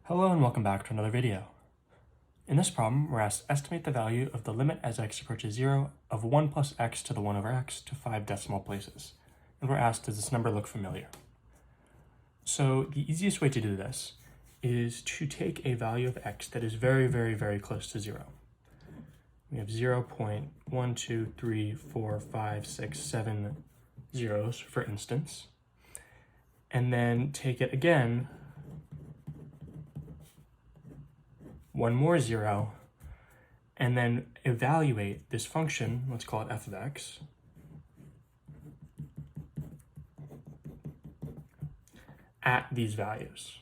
Hello and welcome back to another video. In this problem, we're asked to estimate the value of the limit as x approaches 0 of 1 plus x to the 1 over x to 5 decimal places. And we're asked, does this number look familiar? So the easiest way to do this is to take a value of x that is very, very, very close to 0. We have 0.1234567 zeros, for instance. And then take it again, one more 0, and then evaluate this function, let's call it f of x, at these values.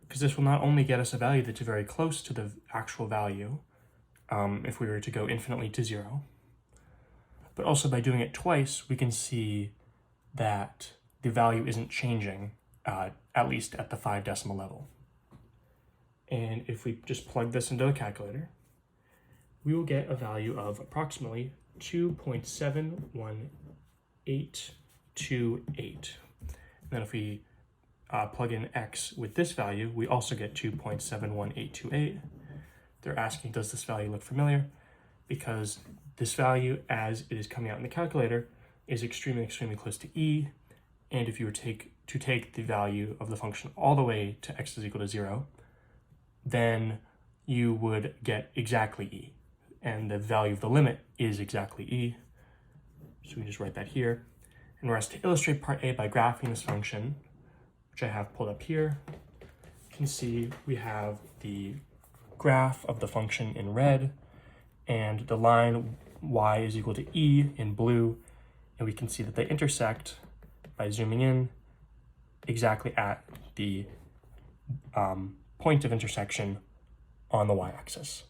Because this will not only get us a value that's very close to the actual value, if we were to go infinitely to 0, but also by doing it twice, we can see that the value isn't changing, at least at the 5 decimal level. And if we just plug this into a calculator, we will get a value of approximately 2.71828. And then if we plug in x with this value, we also get 2.71828. They're asking, does this value look familiar? Because this value, as it is coming out in the calculator, is extremely, extremely close to e. And if you were to take the value of the function all the way to x is equal to 0, then you would get exactly e. And the value of the limit is exactly e. So we just write that here. And we're asked to illustrate part A by graphing this function, which I have pulled up here. You can see we have the graph of the function in red, and the line y is equal to e in blue, and we can see that they intersect by zooming in exactly at the point of intersection on the y-axis.